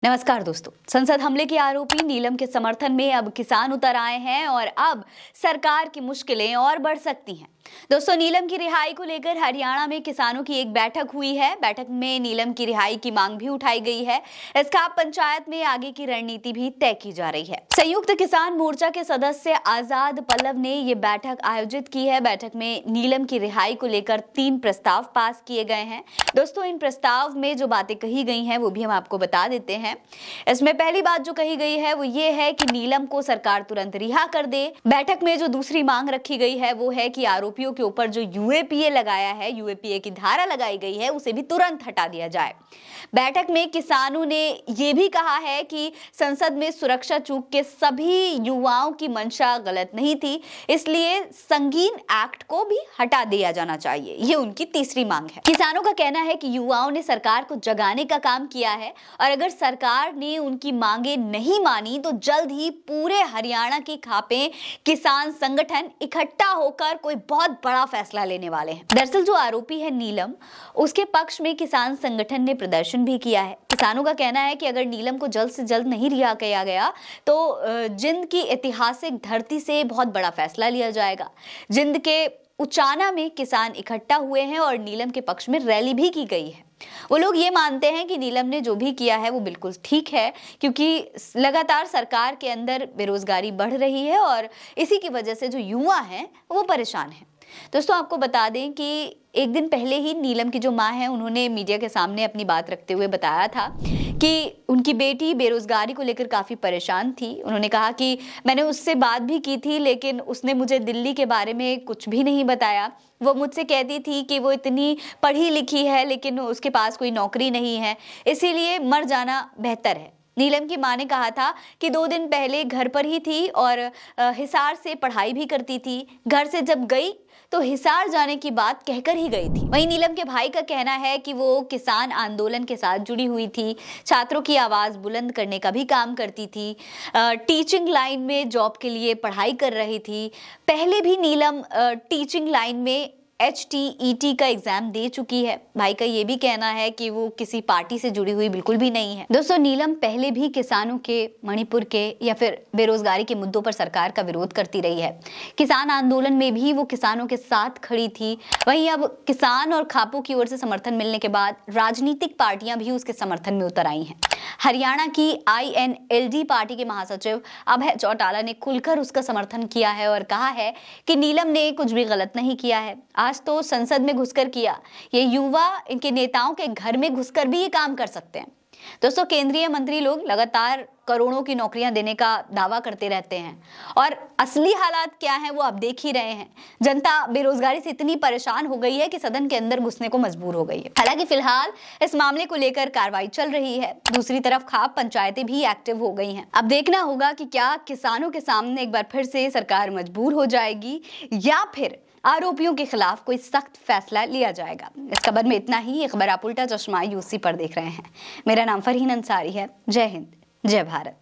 नमस्कार दोस्तों, संसद हमले के आरोपी नीलम के समर्थन में अब किसान उतर आए हैं और अब सरकार की मुश्किलें और बढ़ सकती हैं। दोस्तों, नीलम की रिहाई को लेकर हरियाणा में किसानों की एक बैठक हुई है। बैठक में नीलम की रिहाई की मांग भी उठाई गई है। इसका पंचायत में आगे की रणनीति भी तय की जा रही है। संयुक्त किसान मोर्चा के सदस्य आजाद पल्लव ने ये बैठक आयोजित की है। बैठक में नीलम की रिहाई को लेकर 3 प्रस्ताव पास किए गए हैं। दोस्तों, इन प्रस्ताव में जो बातें कही गई हैं वो भी हम आपको बता देते हैं। इसमें पहली बात जो कही गई है वो ये है कि नीलम को सरकार तुरंत रिहा कर दे। बैठक में जो दूसरी मांग रखी गई है वो है कि आरोपियों के ऊपर जो यूएपीए लगाया है, यूएपीए की धारा लगाई गई है, उसे भी तुरंत हटा दिया जाए। बैठक में किसानों ने ये भी कहा है कि संसद में सुरक्षा चूक के सभी युवाओं की मंशा गलत नहीं थी, इसलिए संगीन एक्ट को भी हटा दिया जाना चाहिए। ये उनकी तीसरी मांग है। किसानों का कहना है कि युवाओं ने सरकार को जगाने का काम किया है और अगर सरकार ने उनकी मांगे नहीं मानी तो जल्द ही पूरे हरियाणा की खापें किसान संगठन इकट्ठा होकर कोई बहुत बड़ा फैसला लेने वाले हैं। दरअसल जो आरोपी है नीलम, उसके पक्ष में किसान संगठन ने प्रदर्शन भी किया है। किसानों का कहना है कि अगर नीलम को जल्द से जल्द नहीं रिहा किया गया तो जिंद की ऐतिहासिक धरती से बहुत बड़ा फैसला लिया जाएगा। जिंद के उचाना में किसान इकट्ठा हुए हैं और नीलम के पक्ष में रैली भी की गई है। वो लोग ये मानते हैं कि नीलम ने जो भी किया है वो बिल्कुल ठीक है, क्योंकि लगातार सरकार के अंदर बेरोजगारी बढ़ रही है और इसी की वजह से जो युवा हैं वो परेशान हैं। दोस्तों, आपको बता दें कि एक दिन पहले ही नीलम की जो मां है उन्होंने मीडिया के सामने अपनी बात रखते हुए बताया था कि उनकी बेटी बेरोजगारी को लेकर काफ़ी परेशान थी। उन्होंने कहा कि मैंने उससे बात भी की थी लेकिन उसने मुझे दिल्ली के बारे में कुछ भी नहीं बताया। वो मुझसे कहती थी कि वो इतनी पढ़ी लिखी है लेकिन उसके पास कोई नौकरी नहीं है, इसीलिए मर जाना बेहतर है। नीलम की मां ने कहा था कि 2 दिन पहले घर पर ही थी और हिसार से पढ़ाई भी करती थी। घर से जब गई तो हिसार जाने की बात कहकर ही गई थी। वहीं नीलम के भाई का कहना है कि वो किसान आंदोलन के साथ जुड़ी हुई थी, छात्रों की आवाज़ बुलंद करने का भी काम करती थी, टीचिंग लाइन में जॉब के लिए पढ़ाई कर रही थी। पहले भी नीलम टीचिंग लाइन में HTET का एग्जाम दे चुकी है। भाई का ये भी कहना है कि वो किसी पार्टी से जुड़ी हुई बिल्कुल भी नहीं है। दोस्तों, नीलम पहले भी किसानों के, मणिपुर के या फिर बेरोजगारी के मुद्दों पर सरकार का विरोध करती रही है। किसान आंदोलन में भी वो किसानों के साथ खड़ी थी। वहीं अब किसान और खापों की ओर से समर्थन मिलने के बाद राजनीतिक पार्टियां भी उसके समर्थन में उतर आई हैं। हरियाणा की INLD पार्टी के महासचिव अभय चौटाला ने खुलकर उसका समर्थन किया है और कहा है कि नीलम ने कुछ भी गलत नहीं किया है। आज तो संसद में घुसकर किया, ये युवा इनके नेताओं के घर में घुसकर भी ये काम कर सकते हैं। दोस्तों, केंद्रीय मंत्री लोग लगातार करोड़ों की नौकरियां देने का दावा करते रहते हैं और असली हालात क्या हैं वो आप देख ही रहे हैं। जनता बेरोजगारी से इतनी परेशान हो गई है कि सदन के अंदर घुसने को मजबूर हो गई है। हालांकि फिलहाल इस मामले को लेकर कार्रवाई चल रही है। दूसरी तरफ खाप पंचायतें भी एक्टिव हो गई हैं। अब देखना होगा कि क्या किसानों के सामने एक बार फिर से सरकार मजबूर हो जाएगी या फिर आरोपियों के खिलाफ कोई सख्त फैसला लिया जाएगा। इस खबर में इतना ही। ये खबर आप उल्टा चश्मा UC पर देख रहे हैं। मेरा नाम फरहीन अंसारी है। जय हिंद, जय भारत।